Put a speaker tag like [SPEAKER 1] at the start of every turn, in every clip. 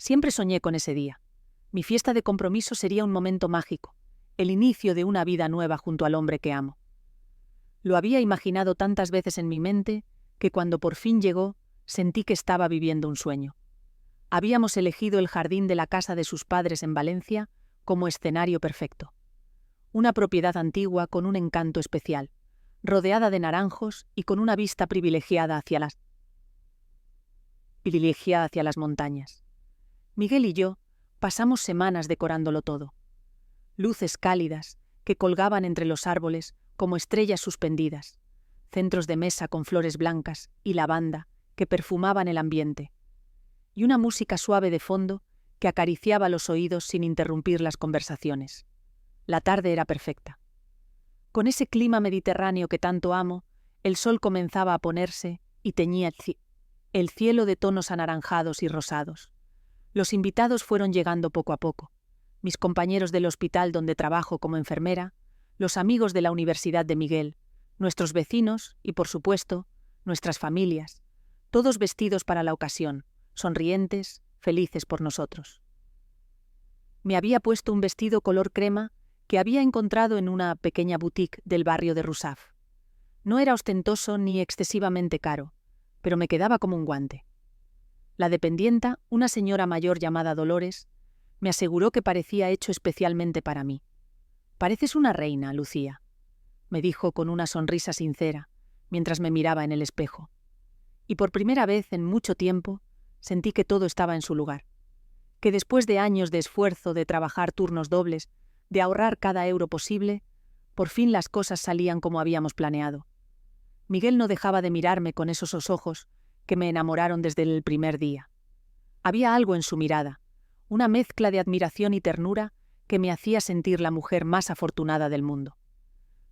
[SPEAKER 1] Siempre soñé con ese día. Mi fiesta de compromiso sería un momento mágico, el inicio de una vida nueva junto al hombre que amo. Lo había imaginado tantas veces en mi mente que cuando por fin llegó, sentí que estaba viviendo un sueño. Habíamos elegido el jardín de la casa de sus padres en Valencia como escenario perfecto. Una propiedad antigua con un encanto especial, rodeada de naranjos y con una vista privilegiada hacia las montañas. Miguel y yo pasamos semanas decorándolo todo. Luces cálidas que colgaban entre los árboles como estrellas suspendidas, centros de mesa con flores blancas y lavanda que perfumaban el ambiente, y una música suave de fondo que acariciaba los oídos sin interrumpir las conversaciones. La tarde era perfecta. Con ese clima mediterráneo que tanto amo, el sol comenzaba a ponerse y teñía el cielo de tonos anaranjados y rosados. Los invitados fueron llegando poco a poco. Mis compañeros del hospital donde trabajo como enfermera, los amigos de la Universidad de Miguel, nuestros vecinos y, por supuesto, nuestras familias, todos vestidos para la ocasión, sonrientes, felices por nosotros. Me había puesto un vestido color crema que había encontrado en una pequeña boutique del barrio de Rusaf. No era ostentoso ni excesivamente caro, pero me quedaba como un guante. La dependienta, una señora mayor llamada Dolores, me aseguró que parecía hecho especialmente para mí. «Pareces una reina, Lucía», me dijo con una sonrisa sincera, mientras me miraba en el espejo. Y por primera vez en mucho tiempo sentí que todo estaba en su lugar, que después de años de esfuerzo, de trabajar turnos dobles, de ahorrar cada euro posible, por fin las cosas salían como habíamos planeado. Miguel no dejaba de mirarme con esos ojos que me enamoraron desde el primer día. Había algo en su mirada, una mezcla de admiración y ternura que me hacía sentir la mujer más afortunada del mundo.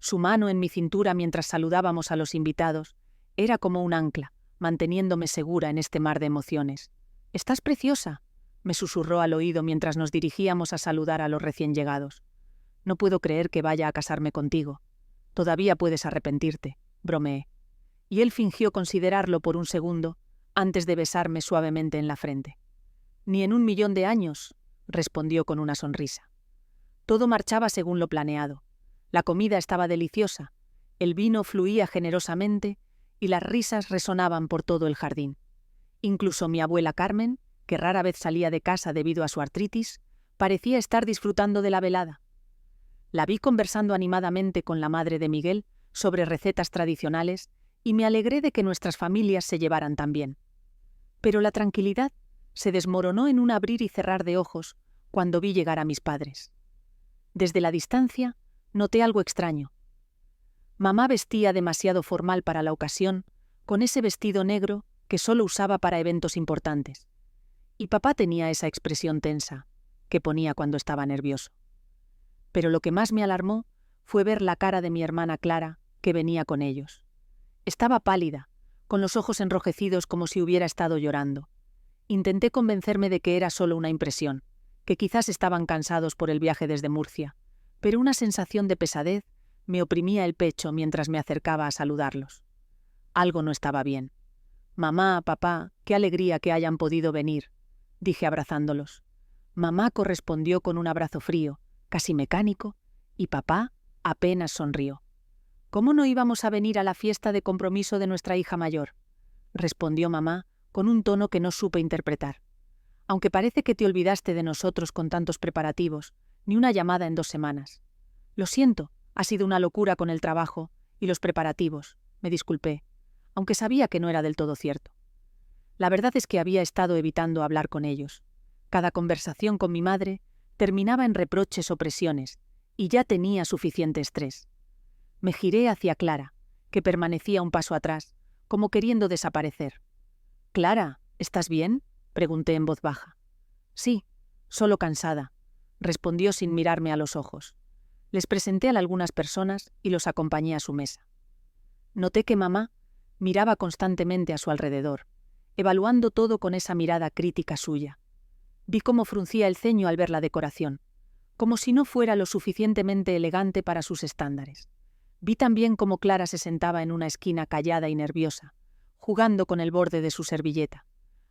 [SPEAKER 1] Su mano en mi cintura mientras saludábamos a los invitados era como un ancla, manteniéndome segura en este mar de emociones. «Estás preciosa», me susurró al oído mientras nos dirigíamos a saludar a los recién llegados. «No puedo creer que vaya a casarme contigo. Todavía puedes arrepentirte», bromeé. Y él fingió considerarlo por un segundo antes de besarme suavemente en la frente. «Ni en 1.000.000 de años», respondió con una sonrisa. Todo marchaba según lo planeado. La comida estaba deliciosa, el vino fluía generosamente y las risas resonaban por todo el jardín. Incluso mi abuela Carmen, que rara vez salía de casa debido a su artritis, parecía estar disfrutando de la velada. La vi conversando animadamente con la madre de Miguel sobre recetas tradicionales y me alegré de que nuestras familias se llevaran tan bien. Pero la tranquilidad se desmoronó en un abrir y cerrar de ojos cuando vi llegar a mis padres. Desde la distancia noté algo extraño. Mamá vestía demasiado formal para la ocasión, con ese vestido negro que solo usaba para eventos importantes. Y papá tenía esa expresión tensa que ponía cuando estaba nervioso. Pero lo que más me alarmó fue ver la cara de mi hermana Clara, que venía con ellos. Estaba pálida, con los ojos enrojecidos como si hubiera estado llorando. Intenté convencerme de que era solo una impresión, que quizás estaban cansados por el viaje desde Murcia, pero una sensación de pesadez me oprimía el pecho mientras me acercaba a saludarlos. Algo no estaba bien. «Mamá, papá, qué alegría que hayan podido venir», dije abrazándolos. Mamá correspondió con un abrazo frío, casi mecánico, y papá apenas sonrió. «¿Cómo no íbamos a venir a la fiesta de compromiso de nuestra hija mayor?», respondió mamá con un tono que no supe interpretar. «Aunque parece que te olvidaste de nosotros con tantos preparativos, ni una llamada en 2 semanas. Lo siento, ha sido una locura con el trabajo y los preparativos», me disculpé, aunque sabía que no era del todo cierto. La verdad es que había estado evitando hablar con ellos. Cada conversación con mi madre terminaba en reproches o presiones, y ya tenía suficiente estrés. Me giré hacia Clara, que permanecía un paso atrás, como queriendo desaparecer. «Clara, ¿estás bien?», pregunté en voz baja. «Sí, solo cansada», respondió sin mirarme a los ojos. Les presenté a algunas personas y los acompañé a su mesa. Noté que mamá miraba constantemente a su alrededor, evaluando todo con esa mirada crítica suya. Vi cómo fruncía el ceño al ver la decoración, como si no fuera lo suficientemente elegante para sus estándares. Vi también cómo Clara se sentaba en una esquina callada y nerviosa, jugando con el borde de su servilleta.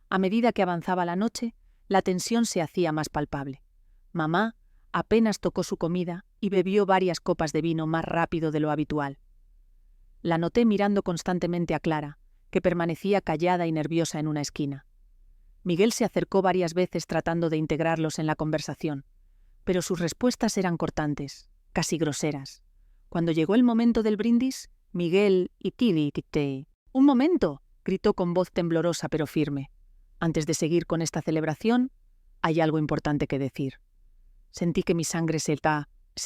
[SPEAKER 1] A medida que avanzaba la noche, La tensión se hacía más palpable. Mamá apenas tocó su comida y bebió varias copas de vino más rápido de lo habitual. La noté mirando constantemente a Clara, que permanecía callada y nerviosa en una esquina. Miguel se acercó varias veces tratando de integrarlos en la conversación, pero sus respuestas eran cortantes, casi groseras. Cuando llegó el momento del brindis, Miguel y Kili. «¡Un momento!», gritó con voz temblorosa pero firme. «Antes de seguir con esta celebración, hay algo importante que decir». Sentí que mi sangre se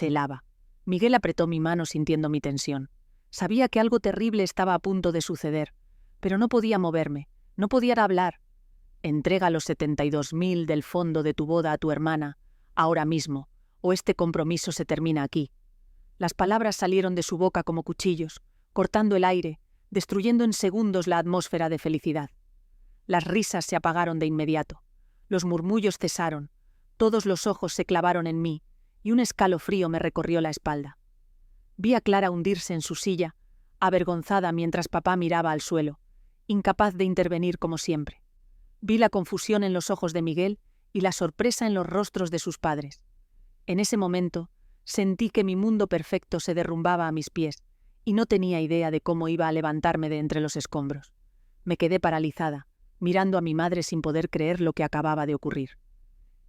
[SPEAKER 1] helaba. Miguel apretó mi mano sintiendo mi tensión. Sabía que algo terrible estaba a punto de suceder, pero no podía moverme, no podía hablar. «Entrega los 72.000 del fondo de tu boda a tu hermana, ahora mismo, o este compromiso se termina aquí». Las palabras salieron de su boca como cuchillos, cortando el aire, destruyendo en segundos la atmósfera de felicidad. Las risas se apagaron de inmediato. Los murmullos cesaron. Todos los ojos se clavaron en mí, y un escalofrío me recorrió la espalda. Vi a Clara hundirse en su silla, avergonzada mientras papá miraba al suelo, incapaz de intervenir como siempre. Vi la confusión en los ojos de Miguel y la sorpresa en los rostros de sus padres. En ese momento, sentí que mi mundo perfecto se derrumbaba a mis pies, y no tenía idea de cómo iba a levantarme de entre los escombros. Me quedé paralizada, mirando a mi madre sin poder creer lo que acababa de ocurrir.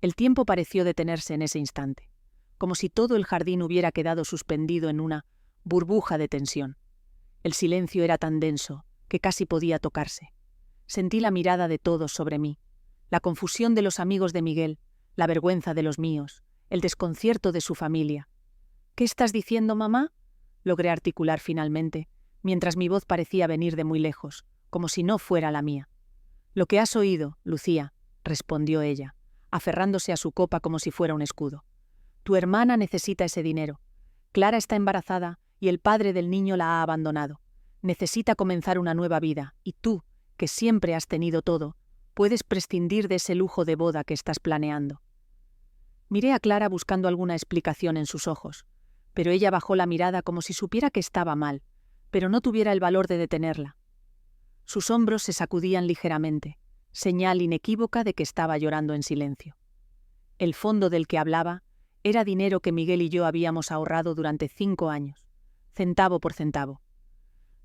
[SPEAKER 1] El tiempo pareció detenerse en ese instante, como si todo el jardín hubiera quedado suspendido en una burbuja de tensión. El silencio era tan denso que casi podía tocarse. Sentí la mirada de todos sobre mí, la confusión de los amigos de Miguel, la vergüenza de los míos, el desconcierto de su familia. «¿Qué estás diciendo, mamá?», logré articular finalmente, mientras mi voz parecía venir de muy lejos, como si no fuera la mía. «Lo que has oído, Lucía», respondió ella, aferrándose a su copa como si fuera un escudo. «Tu hermana necesita ese dinero. Clara está embarazada y el padre del niño la ha abandonado. Necesita comenzar una nueva vida, y tú, que siempre has tenido todo, puedes prescindir de ese lujo de boda que estás planeando». Miré a Clara buscando alguna explicación en sus ojos, pero ella bajó la mirada como si supiera que estaba mal, pero no tuviera el valor de detenerla. Sus hombros se sacudían ligeramente, señal inequívoca de que estaba llorando en silencio. El fondo del que hablaba era dinero que Miguel y yo habíamos ahorrado durante 5 años, centavo por centavo.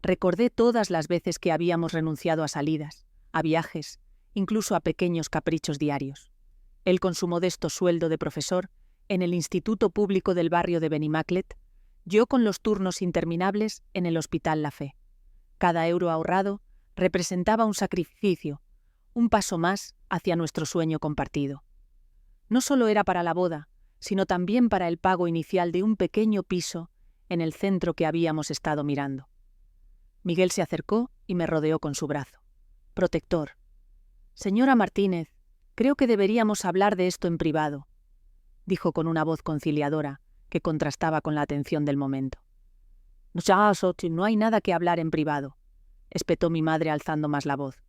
[SPEAKER 1] Recordé todas las veces que habíamos renunciado a salidas, a viajes, incluso a pequeños caprichos diarios. Él con su modesto sueldo de profesor en el Instituto Público del barrio de Benimaclet, yo con los turnos interminables en el Hospital La Fe. Cada euro ahorrado representaba un sacrificio, un paso más hacia nuestro sueño compartido. No solo era para la boda, sino también para el pago inicial de un pequeño piso en el centro que habíamos estado mirando. Miguel se acercó y me rodeó con su brazo. Protector. «Señora Martínez, creo que deberíamos hablar de esto en privado», dijo con una voz conciliadora que contrastaba con la atención del momento. «No hay nada que hablar en privado», espetó mi madre alzando más la voz.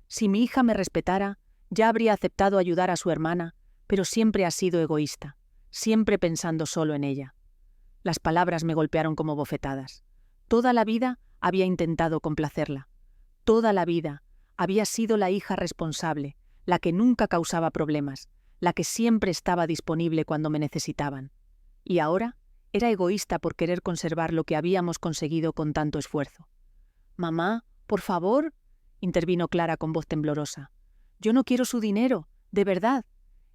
[SPEAKER 1] «Si mi hija me respetara, ya habría aceptado ayudar a su hermana, pero siempre ha sido egoísta, siempre pensando solo en ella». Las palabras me golpearon como bofetadas. Toda la vida había intentado complacerla. Toda la vida había sido la hija responsable, la que nunca causaba problemas, la que siempre estaba disponible cuando me necesitaban. Y ahora era egoísta por querer conservar lo que habíamos conseguido con tanto esfuerzo. «Mamá, por favor», intervino Clara con voz temblorosa. «Yo no quiero su dinero, de verdad.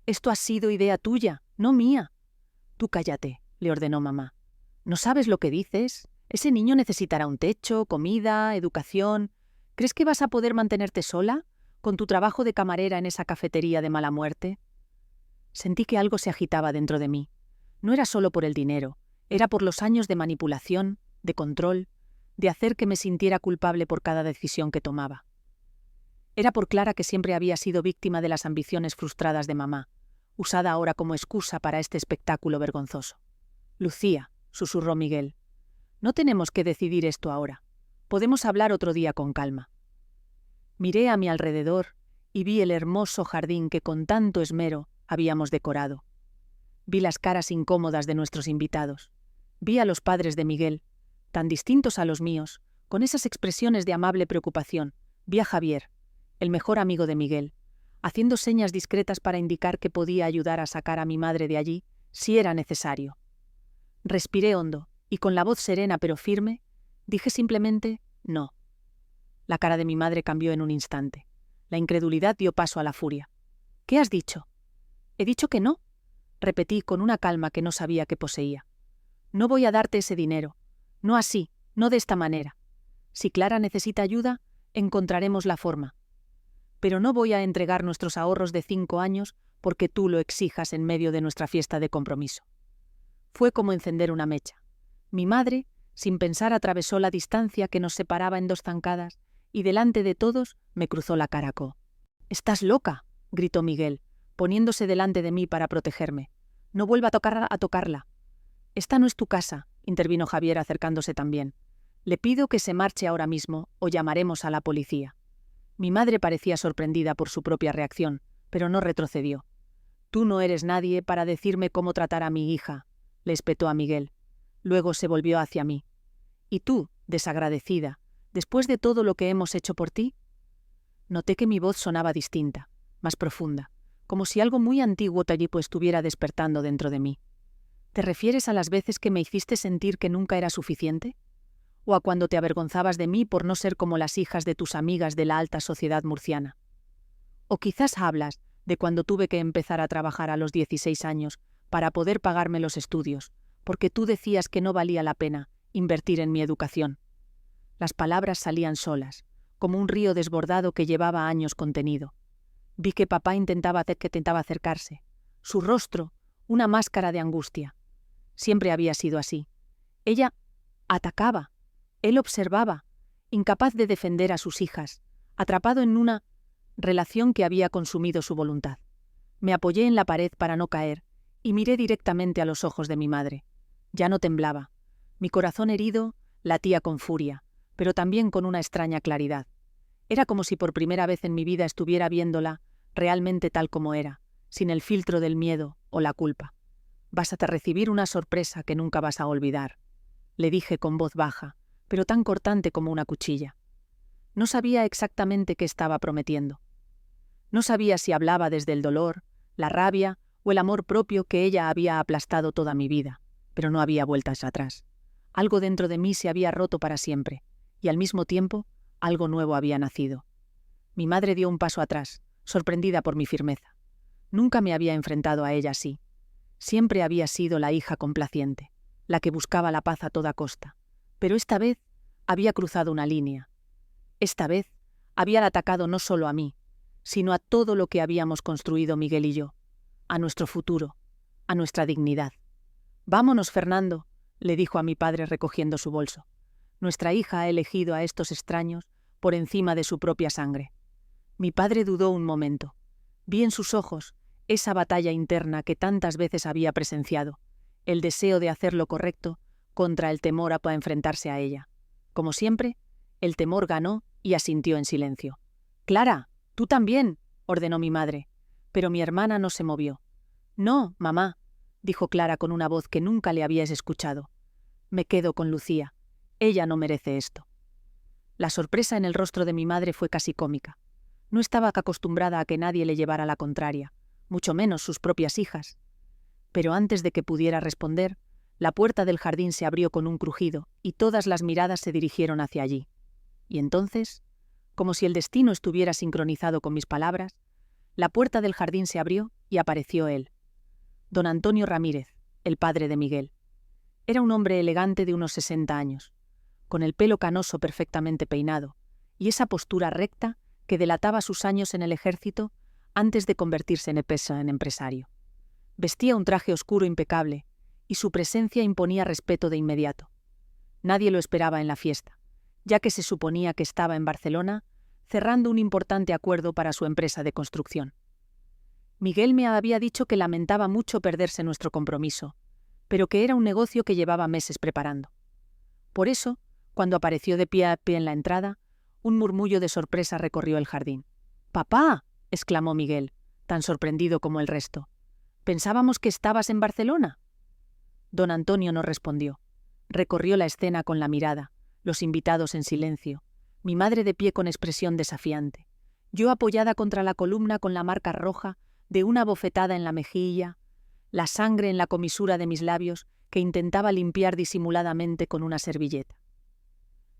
[SPEAKER 1] Esto ha sido idea tuya, no mía». «Tú cállate», le ordenó mamá. «¿No sabes lo que dices? Ese niño necesitará un techo, comida, educación. ¿Crees que vas a poder mantenerte sola, con tu trabajo de camarera en esa cafetería de mala muerte?» Sentí que algo se agitaba dentro de mí. No era solo por el dinero, era por los años de manipulación, de control, de hacer que me sintiera culpable por cada decisión que tomaba. Era por Clara, que siempre había sido víctima de las ambiciones frustradas de mamá, usada ahora como excusa para este espectáculo vergonzoso. «Lucía», susurró Miguel, «no tenemos que decidir esto ahora. Podemos hablar otro día con calma». Miré a mi alrededor y vi el hermoso jardín que con tanto esmero habíamos decorado. Vi las caras incómodas de nuestros invitados. Vi a los padres de Miguel, tan distintos a los míos, con esas expresiones de amable preocupación. Vi a Javier, el mejor amigo de Miguel, haciendo señas discretas para indicar que podía ayudar a sacar a mi madre de allí, si era necesario. Respiré hondo, y con la voz serena pero firme, dije simplemente no. La cara de mi madre cambió en un instante. La incredulidad dio paso a la furia. ¿Qué has dicho? He dicho que no, repetí con una calma que no sabía que poseía. No voy a darte ese dinero. No así, no de esta manera. Si Clara necesita ayuda, encontraremos la forma. Pero no voy a entregar nuestros ahorros de 5 años porque tú lo exijas en medio de nuestra fiesta de compromiso. Fue como encender una mecha. Mi madre, sin pensar, atravesó la distancia que nos separaba en 2 zancadas y delante de todos me cruzó la cara. «¡Estás loca!», gritó Miguel, poniéndose delante de mí para protegerme. «No vuelva a tocarla». «Esta no es tu casa», intervino Javier acercándose también. «Le pido que se marche ahora mismo o llamaremos a la policía». Mi madre parecía sorprendida por su propia reacción, pero no retrocedió. «Tú no eres nadie para decirme cómo tratar a mi hija», le espetó a Miguel. Luego se volvió hacia mí. «¿Y tú, desagradecida, después de todo lo que hemos hecho por ti?» Noté que mi voz sonaba distinta, más profunda, como si algo muy antiguo tallipo estuviera despertando dentro de mí. ¿Te refieres a las veces que me hiciste sentir que nunca era suficiente? ¿O a cuando te avergonzabas de mí por no ser como las hijas de tus amigas de la alta sociedad murciana? ¿O quizás hablas de cuando tuve que empezar a trabajar a los 16 años para poder pagarme los estudios, porque tú decías que no valía la pena invertir en mi educación? Las palabras salían solas, como un río desbordado que llevaba años contenido. Vi que papá intentaba acercarse. Su rostro, una máscara de angustia. Siempre había sido así. Ella atacaba. Él observaba, incapaz de defender a sus hijas, atrapado en una relación que había consumido su voluntad. Me apoyé en la pared para no caer y miré directamente a los ojos de mi madre. Ya no temblaba. Mi corazón herido latía con furia, pero también con una extraña claridad. Era como si por primera vez en mi vida estuviera viéndola realmente tal como era, sin el filtro del miedo o la culpa. «Vas a recibir una sorpresa que nunca vas a olvidar», le dije con voz baja, pero tan cortante como una cuchilla. No sabía exactamente qué estaba prometiendo. No sabía si hablaba desde el dolor, la rabia o el amor propio que ella había aplastado toda mi vida, pero no había vueltas atrás. Algo dentro de mí se había roto para siempre, y al mismo tiempo algo nuevo había nacido. Mi madre dio un paso atrás, sorprendida por mi firmeza. Nunca me había enfrentado a ella así. Siempre había sido la hija complaciente, la que buscaba la paz a toda costa. Pero esta vez había cruzado una línea. Esta vez había atacado no solo a mí, sino a todo lo que habíamos construido Miguel y yo, a nuestro futuro, a nuestra dignidad. «Vámonos, Fernando», le dijo a mi padre recogiendo su bolso. «Nuestra hija ha elegido a estos extraños por encima de su propia sangre». Mi padre dudó un momento. Vi en sus ojos esa batalla interna que tantas veces había presenciado, el deseo de hacer lo correcto contra el temor a enfrentarse a ella. Como siempre, el temor ganó y asintió en silencio. «Clara, tú también», ordenó mi madre, pero mi hermana no se movió. «No, mamá», dijo Clara con una voz que nunca le habías escuchado. «Me quedo con Lucía. Ella no merece esto». La sorpresa en el rostro de mi madre fue casi cómica. No estaba acostumbrada a que nadie le llevara la contraria, mucho menos sus propias hijas. Pero antes de que pudiera responder, la puerta del jardín se abrió con un crujido y todas las miradas se dirigieron hacia allí. Y entonces, como si el destino estuviera sincronizado con mis palabras, la puerta del jardín se abrió y apareció él. Don Antonio Ramírez, el padre de Miguel. Era un hombre elegante de unos 60 años, con el pelo canoso perfectamente peinado, y esa postura recta que delataba sus años en el ejército antes de convertirse en empresario. Vestía un traje oscuro impecable, y su presencia imponía respeto de inmediato. Nadie lo esperaba en la fiesta, ya que se suponía que estaba en Barcelona cerrando un importante acuerdo para su empresa de construcción. Miguel me había dicho que lamentaba mucho perderse nuestro compromiso, pero que era un negocio que llevaba meses preparando. Por eso, cuando apareció de pie a pie en la entrada, un murmullo de sorpresa recorrió el jardín. «¡Papá!», exclamó Miguel, tan sorprendido como el resto. «¿Pensábamos que estabas en Barcelona?». Don Antonio no respondió. Recorrió la escena con la mirada, los invitados en silencio, mi madre de pie con expresión desafiante, yo apoyada contra la columna con la marca roja de una bofetada en la mejilla, la sangre en la comisura de mis labios que intentaba limpiar disimuladamente con una servilleta.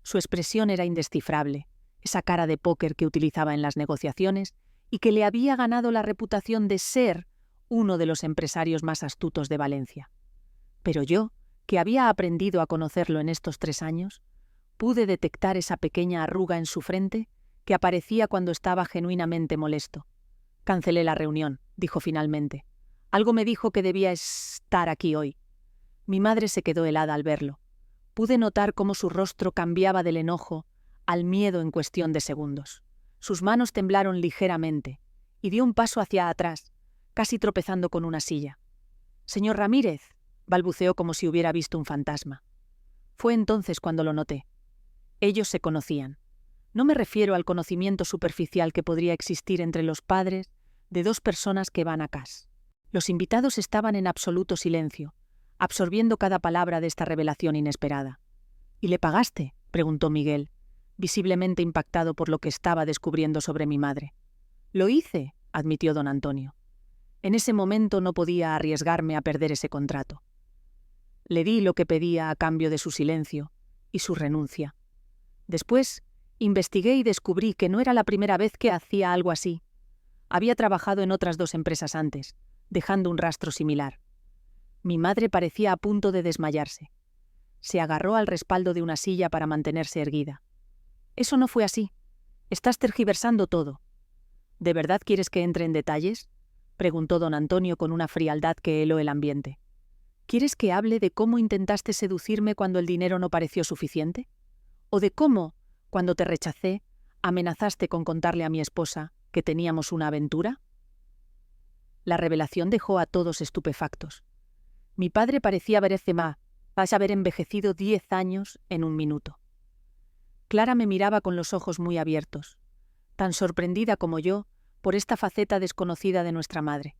[SPEAKER 1] Su expresión era indescifrable, esa cara de póker que utilizaba en las negociaciones y que le había ganado la reputación de ser uno de los empresarios más astutos de Valencia. Pero yo, que había aprendido a conocerlo en estos 3 años, pude detectar esa pequeña arruga en su frente que aparecía cuando estaba genuinamente molesto. «Cancelé la reunión», dijo finalmente. «Algo me dijo que debía estar aquí hoy». Mi madre se quedó helada al verlo. Pude notar cómo su rostro cambiaba del enojo al miedo en cuestión de segundos. Sus manos temblaron ligeramente y dio un paso hacia atrás, casi tropezando con una silla. «Señor Ramírez», balbuceó como si hubiera visto un fantasma. Fue entonces cuando lo noté. Ellos se conocían. No me refiero al conocimiento superficial que podría existir entre los padres de 2 personas que van a casa. Los invitados estaban en absoluto silencio, absorbiendo cada palabra de esta revelación inesperada. «¿Y le pagaste?», preguntó Miguel, visiblemente impactado por lo que estaba descubriendo sobre mi madre. «Lo hice», admitió don Antonio. En ese momento no podía arriesgarme a perder ese contrato. Le di lo que pedía a cambio de su silencio y su renuncia. Después, investigué y descubrí que no era la primera vez que hacía algo así. Había trabajado en otras 2 empresas antes, dejando un rastro similar. Mi madre parecía a punto de desmayarse. Se agarró al respaldo de una silla para mantenerse erguida. «Eso no fue así. Estás tergiversando todo». «¿De verdad quieres que entre en detalles?», preguntó don Antonio con una frialdad que heló el ambiente. «¿Quieres que hable de cómo intentaste seducirme cuando el dinero no pareció suficiente? ¿O de cómo, cuando te rechacé, amenazaste con contarle a mi esposa que teníamos una aventura?» La revelación dejó a todos estupefactos. Mi padre parecía haber envejecido 10 años en un minuto. Clara me miraba con los ojos muy abiertos, tan sorprendida como yo por esta faceta desconocida de nuestra madre.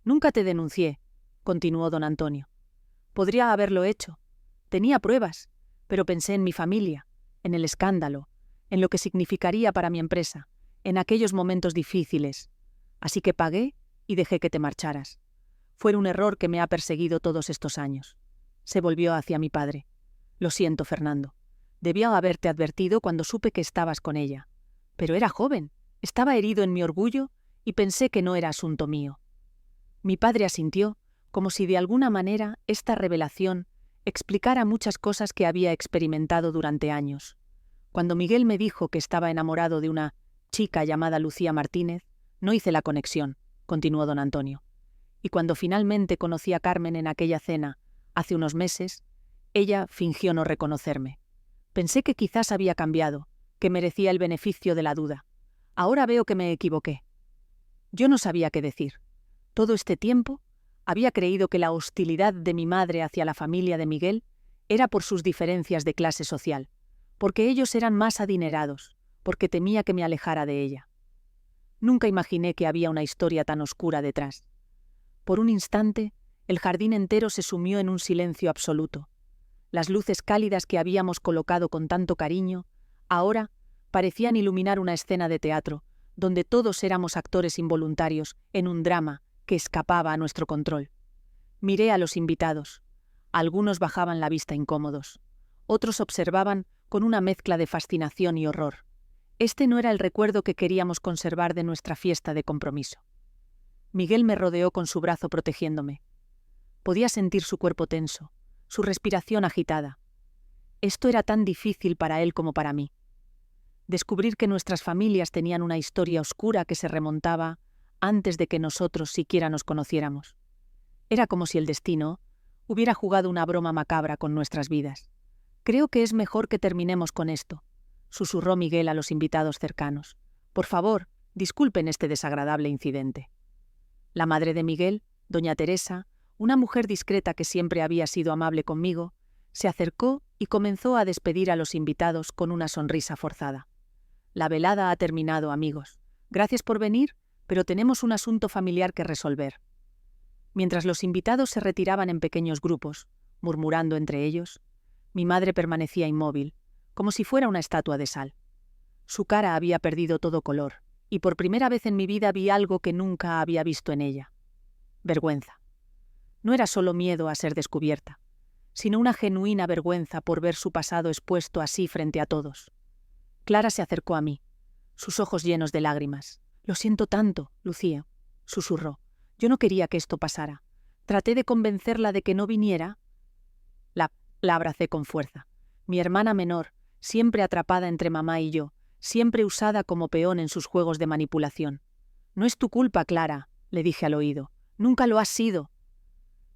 [SPEAKER 1] «Nunca te denuncié», continuó don Antonio. «Podría haberlo hecho. Tenía pruebas, pero pensé en mi familia, en el escándalo, en lo que significaría para mi empresa, en aquellos momentos difíciles. Así que pagué y dejé que te marcharas. Fue un error que me ha perseguido todos estos años». Se volvió hacia mi padre. «Lo siento, Fernando. Debía haberte advertido cuando supe que estabas con ella. Pero era joven, estaba herido en mi orgullo y pensé que no era asunto mío». Mi padre asintió, como si de alguna manera esta revelación explicara muchas cosas que había experimentado durante años. Cuando Miguel me dijo que estaba enamorado de una chica llamada Lucía Martínez, no hice la conexión, continuó don Antonio. Y cuando finalmente conocí a Carmen en aquella cena, hace unos meses, ella fingió no reconocerme. Pensé que quizás había cambiado, que merecía el beneficio de la duda. Ahora veo que me equivoqué. Yo no sabía qué decir. Todo este tiempo había creído que la hostilidad de mi madre hacia la familia de Miguel era por sus diferencias de clase social, porque ellos eran más adinerados, porque temía que me alejara de ella. Nunca imaginé que había una historia tan oscura detrás. Por un instante, el jardín entero se sumió en un silencio absoluto. Las luces cálidas que habíamos colocado con tanto cariño, ahora parecían iluminar una escena de teatro, donde todos éramos actores involuntarios en un drama que escapaba a nuestro control. Miré a los invitados. Algunos bajaban la vista incómodos. Otros observaban con una mezcla de fascinación y horror. Este no era el recuerdo que queríamos conservar de nuestra fiesta de compromiso. Miguel me rodeó con su brazo protegiéndome. Podía sentir su cuerpo tenso, su respiración agitada. Esto era tan difícil para él como para mí. Descubrir que nuestras familias tenían una historia oscura que se remontaba antes de que nosotros siquiera nos conociéramos. Era como si el destino hubiera jugado una broma macabra con nuestras vidas. «Creo que es mejor que terminemos con esto», susurró Miguel a los invitados cercanos. «Por favor, disculpen este desagradable incidente». La madre de Miguel, doña Teresa, una mujer discreta que siempre había sido amable conmigo, se acercó y comenzó a despedir a los invitados con una sonrisa forzada. «La velada ha terminado, amigos. Gracias por venir, pero tenemos un asunto familiar que resolver». Mientras los invitados se retiraban en pequeños grupos, murmurando entre ellos, mi madre permanecía inmóvil, como si fuera una estatua de sal. Su cara había perdido todo color, y por primera vez en mi vida vi algo que nunca había visto en ella. Vergüenza. No era solo miedo a ser descubierta, sino una genuina vergüenza por ver su pasado expuesto así frente a todos. Clara se acercó a mí, sus ojos llenos de lágrimas. «Lo siento tanto, Lucía», susurró. «Yo no quería que esto pasara. Traté de convencerla de que no viniera». La abracé con fuerza. Mi hermana menor, siempre atrapada entre mamá y yo, siempre usada como peón en sus juegos de manipulación. «No es tu culpa, Clara», le dije al oído. «Nunca lo has sido».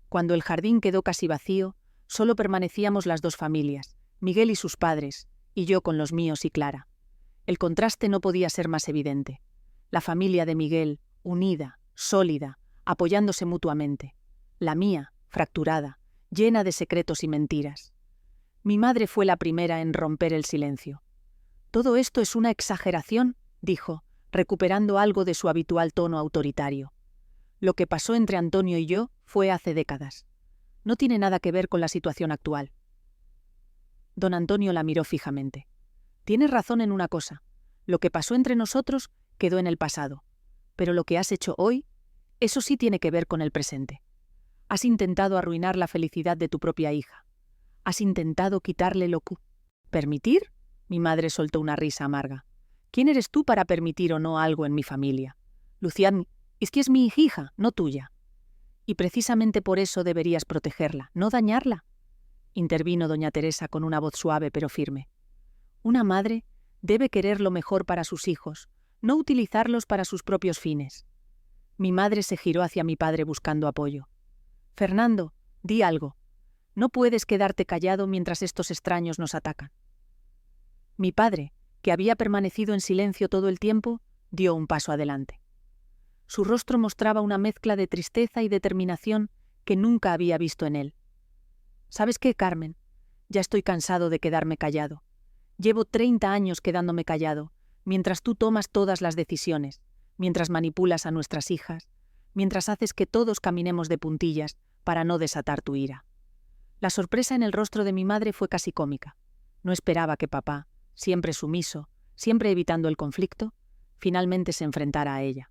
[SPEAKER 1] Cuando el jardín quedó casi vacío, solo permanecíamos las dos familias, Miguel y sus padres, y yo con los míos y Clara. El contraste no podía ser más evidente. La familia de Miguel, unida, sólida, apoyándose mutuamente. La mía, fracturada, llena de secretos y mentiras. Mi madre fue la primera en romper el silencio. «Todo esto es una exageración», dijo, recuperando algo de su habitual tono autoritario. «Lo que pasó entre Antonio y yo fue hace décadas. No tiene nada que ver con la situación actual». Don Antonio la miró fijamente. «Tienes razón en una cosa. Lo que pasó entre nosotros quedó en el pasado. Pero lo que has hecho hoy, eso sí tiene que ver con el presente. Has intentado arruinar la felicidad de tu propia hija. Has intentado quitarle lo que... ¿Permitir?», mi madre soltó una risa amarga. «¿Quién eres tú para permitir o no algo en mi familia? Lucía, es que es mi hija, no tuya. Y precisamente por eso deberías protegerla, no dañarla», intervino doña Teresa con una voz suave pero firme. «Una madre debe querer lo mejor para sus hijos, no utilizarlos para sus propios fines». Mi madre se giró hacia mi padre buscando apoyo. «Fernando, di algo. No puedes quedarte callado mientras estos extraños nos atacan». Mi padre, que había permanecido en silencio todo el tiempo, dio un paso adelante. Su rostro mostraba una mezcla de tristeza y determinación que nunca había visto en él. «¿Sabes qué, Carmen? Ya estoy cansado de quedarme callado. Llevo 30 años quedándome callado, mientras tú tomas todas las decisiones, mientras manipulas a nuestras hijas, mientras haces que todos caminemos de puntillas para no desatar tu ira». La sorpresa en el rostro de mi madre fue casi cómica. No esperaba que papá, siempre sumiso, siempre evitando el conflicto, finalmente se enfrentara a ella.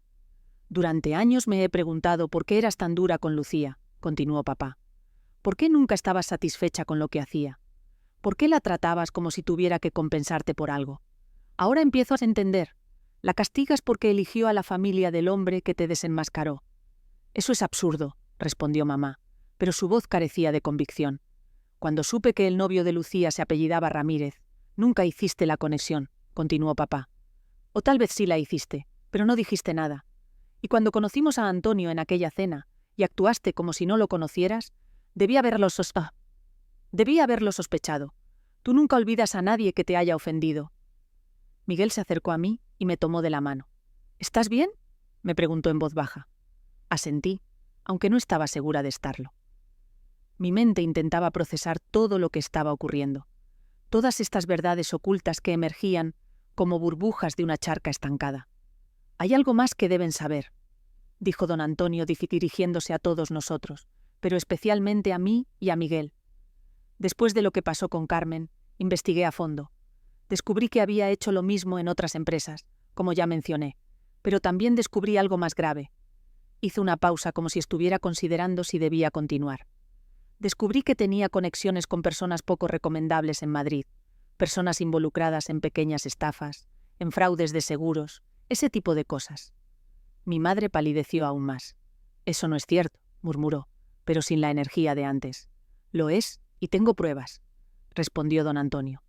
[SPEAKER 1] «Durante años me he preguntado por qué eras tan dura con Lucía», continuó papá. «¿Por qué nunca estabas satisfecha con lo que hacía? ¿Por qué la tratabas como si tuviera que compensarte por algo? Ahora empiezo a entender. La castigas porque eligió a la familia del hombre que te desenmascaró». «Eso es absurdo», respondió mamá, pero su voz carecía de convicción. «Cuando supe que el novio de Lucía se apellidaba Ramírez, nunca hiciste la conexión», continuó papá. «O tal vez sí la hiciste, pero no dijiste nada. Y cuando conocimos a Antonio en aquella cena y actuaste como si no lo conocieras, debía haberlo sospechado. Tú nunca olvidas a nadie que te haya ofendido». Miguel se acercó a mí y me tomó de la mano. «¿Estás bien?», me preguntó en voz baja. Asentí, aunque no estaba segura de estarlo. Mi mente intentaba procesar todo lo que estaba ocurriendo. Todas estas verdades ocultas que emergían como burbujas de una charca estancada. «Hay algo más que deben saber», dijo don Antonio dirigiéndose a todos nosotros, pero especialmente a mí y a Miguel. Después de lo que pasó con Carmen, investigué a fondo. Descubrí que había hecho lo mismo en otras empresas, como ya mencioné, pero también descubrí algo más grave. Hizo una pausa como si estuviera considerando si debía continuar. Descubrí que tenía conexiones con personas poco recomendables en Madrid, personas involucradas en pequeñas estafas, en fraudes de seguros, ese tipo de cosas. Mi madre palideció aún más. «Eso no es cierto», murmuró, pero sin la energía de antes. «Lo es, y tengo pruebas», respondió don Antonio.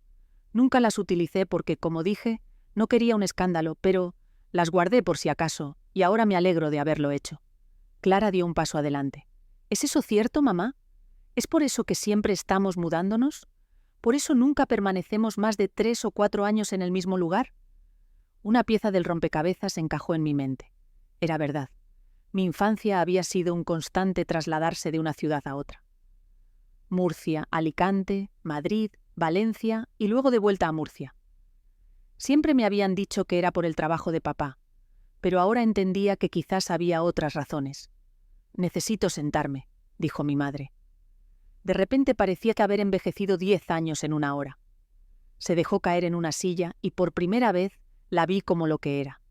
[SPEAKER 1] «Nunca las utilicé porque, como dije, no quería un escándalo, pero las guardé por si acaso, y ahora me alegro de haberlo hecho». Clara dio un paso adelante. «¿Es eso cierto, mamá? ¿Es por eso que siempre estamos mudándonos? ¿Por eso nunca permanecemos más de 3 o 4 años en el mismo lugar?» Una pieza del rompecabezas encajó en mi mente. Era verdad. Mi infancia había sido un constante trasladarse de una ciudad a otra. Murcia, Alicante, Madrid, Valencia y luego de vuelta a Murcia. Siempre me habían dicho que era por el trabajo de papá, pero ahora entendía que quizás había otras razones. «Necesito sentarme», dijo mi madre. De repente parecía que haber envejecido 10 años en una hora. Se dejó caer en una silla y por primera vez la vi como lo que era.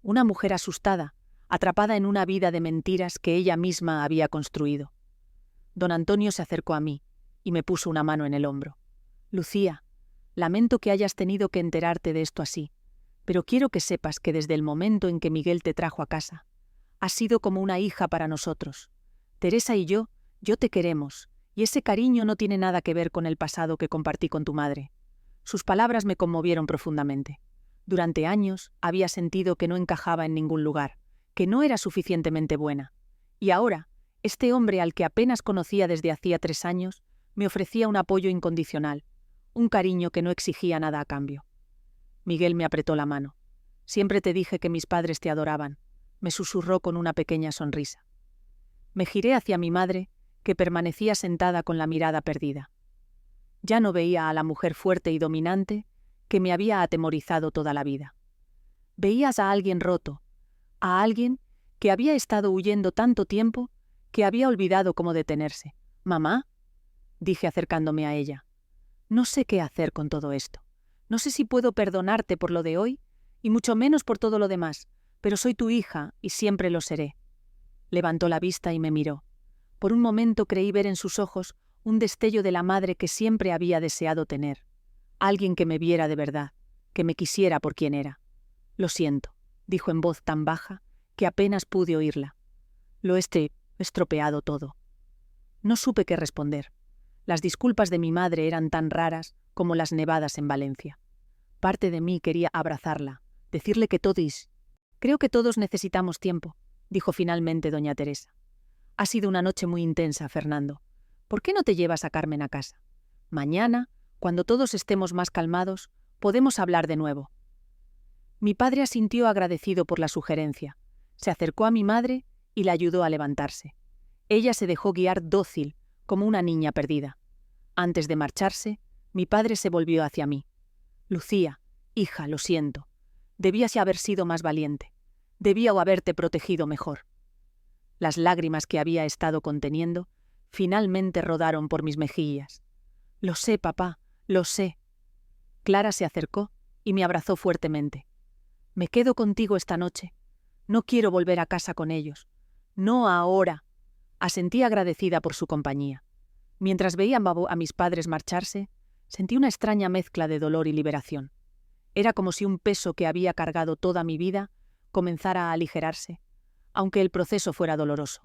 [SPEAKER 1] Una mujer asustada, atrapada en una vida de mentiras que ella misma había construido. Don Antonio se acercó a mí y me puso una mano en el hombro. Lucía, lamento que hayas tenido que enterarte de esto así, pero quiero que sepas que desde el momento en que Miguel te trajo a casa, has sido como una hija para nosotros. Teresa y yo te queremos, y ese cariño no tiene nada que ver con el pasado que compartí con tu madre. Sus palabras me conmovieron profundamente. Durante años había sentido que no encajaba en ningún lugar, que no era suficientemente buena. Y ahora, este hombre al que apenas conocía desde hacía 3 años, me ofrecía un apoyo incondicional, un cariño que no exigía nada a cambio. Miguel me apretó la mano. Siempre te dije que mis padres te adoraban, me susurró con una pequeña sonrisa. Me giré hacia mi madre, que permanecía sentada con la mirada perdida. Ya no veía a la mujer fuerte y dominante que me había atemorizado toda la vida. Veías a alguien roto, a alguien que había estado huyendo tanto tiempo que había olvidado cómo detenerse. «Mamá», dije acercándome a ella, «no sé qué hacer con todo esto. No sé si puedo perdonarte por lo de hoy, y mucho menos por todo lo demás, pero soy tu hija y siempre lo seré». Levantó la vista y me miró. Por un momento creí ver en sus ojos un destello de la madre que siempre había deseado tener. Alguien que me viera de verdad, que me quisiera por quien era. «Lo siento», dijo en voz tan baja que apenas pude oírla. «Lo he estropeado todo». No supe qué responder. Las disculpas de mi madre eran tan raras como las nevadas en Valencia. Parte de mí quería abrazarla, decirle que todos... «Creo que todos necesitamos tiempo», dijo finalmente doña Teresa. «Ha sido una noche muy intensa, Fernando. ¿Por qué no te llevas a Carmen a casa? Mañana, cuando todos estemos más calmados, podemos hablar de nuevo». Mi padre asintió agradecido por la sugerencia. Se acercó a mi madre y la ayudó a levantarse. Ella se dejó guiar dócil, como una niña perdida. Antes de marcharse, mi padre se volvió hacia mí. «Lucía, hija, lo siento. Debías haber sido más valiente. Debía haberte protegido mejor». Las lágrimas que había estado conteniendo finalmente rodaron por mis mejillas. «Lo sé, papá, lo sé». Clara se acercó y me abrazó fuertemente. «Me quedo contigo esta noche. No quiero volver a casa con ellos. No ahora». Asentí agradecida por su compañía. Mientras veía a mis padres marcharse, sentí una extraña mezcla de dolor y liberación. Era como si un peso que había cargado toda mi vida comenzara a aligerarse, aunque el proceso fuera doloroso.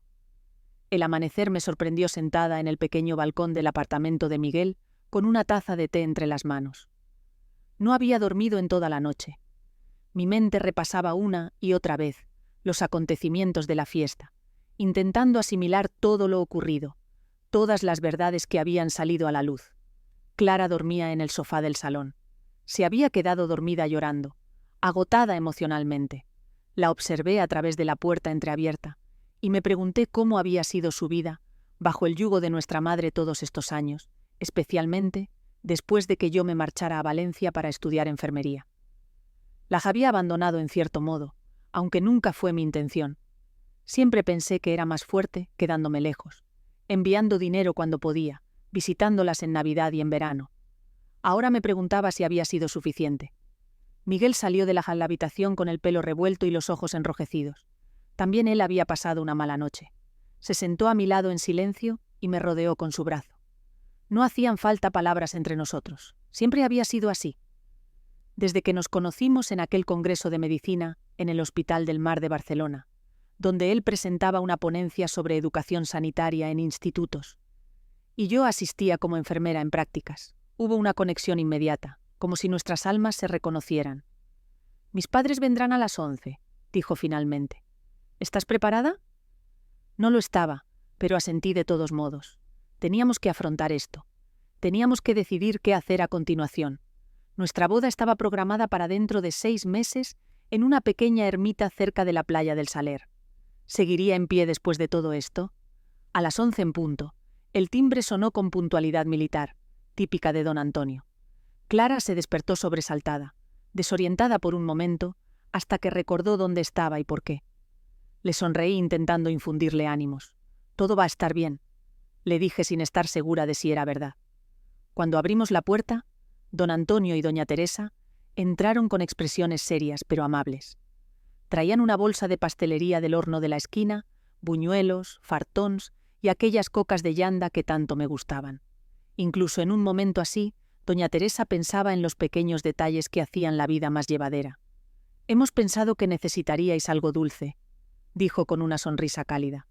[SPEAKER 1] El amanecer me sorprendió sentada en el pequeño balcón del apartamento de Miguel con una taza de té entre las manos. No había dormido en toda la noche. Mi mente repasaba una y otra vez los acontecimientos de la fiesta, intentando asimilar todo lo ocurrido, todas las verdades que habían salido a la luz. Clara dormía en el sofá del salón. Se había quedado dormida llorando, agotada emocionalmente. La observé a través de la puerta entreabierta y me pregunté cómo había sido su vida bajo el yugo de nuestra madre todos estos años, especialmente después de que yo me marchara a Valencia para estudiar enfermería. La había abandonado en cierto modo, aunque nunca fue mi intención. Siempre pensé que era más fuerte quedándome lejos, enviando dinero cuando podía, visitándolas en Navidad y en verano. Ahora me preguntaba si había sido suficiente. Miguel salió de la habitación con el pelo revuelto y los ojos enrojecidos. También él había pasado una mala noche. Se sentó a mi lado en silencio y me rodeó con su brazo. No hacían falta palabras entre nosotros. Siempre había sido así. Desde que nos conocimos en aquel congreso de medicina en el Hospital del Mar de Barcelona, donde él presentaba una ponencia sobre educación sanitaria en institutos, y yo asistía como enfermera en prácticas. Hubo una conexión inmediata, como si nuestras almas se reconocieran. «Mis padres vendrán a las 11», dijo finalmente. «¿Estás preparada?» No lo estaba, pero asentí de todos modos. Teníamos que afrontar esto. Teníamos que decidir qué hacer a continuación. Nuestra boda estaba programada para dentro de 6 meses en una pequeña ermita cerca de la playa del Saler. ¿Seguiría en pie después de todo esto? A las 11 en punto, el timbre sonó con puntualidad militar, típica de don Antonio. Clara se despertó sobresaltada, desorientada por un momento, hasta que recordó dónde estaba y por qué. Le sonreí intentando infundirle ánimos. «Todo va a estar bien», le dije sin estar segura de si era verdad. Cuando abrimos la puerta, don Antonio y doña Teresa entraron con expresiones serias pero amables. Traían una bolsa de pastelería del horno de la esquina, buñuelos, fartons y aquellas cocas de llanda que tanto me gustaban. Incluso en un momento así, doña Teresa pensaba en los pequeños detalles que hacían la vida más llevadera. «Hemos pensado que necesitaríais algo dulce», dijo con una sonrisa cálida.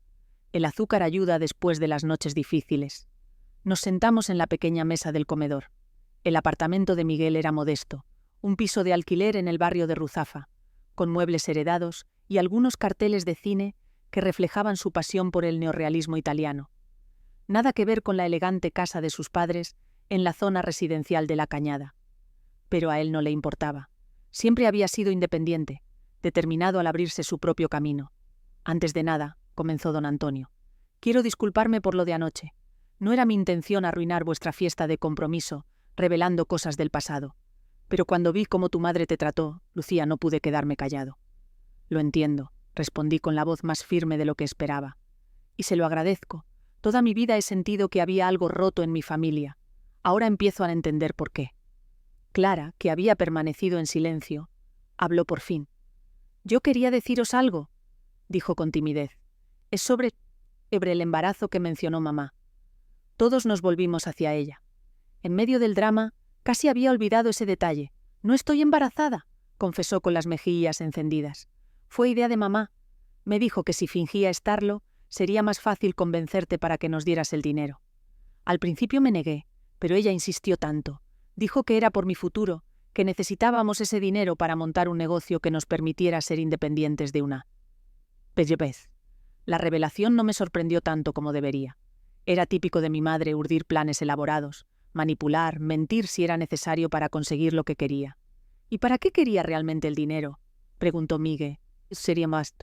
[SPEAKER 1] «El azúcar ayuda después de las noches difíciles». Nos sentamos en la pequeña mesa del comedor. El apartamento de Miguel era modesto, un piso de alquiler en el barrio de Ruzafa, con muebles heredados y algunos carteles de cine que reflejaban su pasión por el neorrealismo italiano. Nada que ver con la elegante casa de sus padres en la zona residencial de La Cañada. Pero a él no le importaba. Siempre había sido independiente, determinado al abrirse su propio camino. «Antes de nada», comenzó don Antonio, «quiero disculparme por lo de anoche. No era mi intención arruinar vuestra fiesta de compromiso, revelando cosas del pasado. Pero cuando vi cómo tu madre te trató, Lucía, no pude quedarme callado». «Lo entiendo», respondí con la voz más firme de lo que esperaba. «Y se lo agradezco. Toda mi vida he sentido que había algo roto en mi familia. Ahora empiezo a entender por qué». Clara, que había permanecido en silencio, habló por fin. «Yo quería deciros algo», dijo con timidez. «Es sobre el embarazo que mencionó mamá». Todos nos volvimos hacia ella. En medio del drama, casi había olvidado ese detalle. «No estoy embarazada», confesó con las mejillas encendidas. «Fue idea de mamá. Me dijo que si fingía estarlo, sería más fácil convencerte para que nos dieras el dinero. Al principio me negué, pero ella insistió tanto. Dijo que era por mi futuro, que necesitábamos ese dinero para montar un negocio que nos permitiera ser independientes de una vez. La revelación no me sorprendió tanto como debería. Era típico de mi madre urdir planes elaborados, manipular, mentir si era necesario para conseguir lo que quería. «¿Y para qué quería realmente el dinero?», preguntó Miguel. «Sería más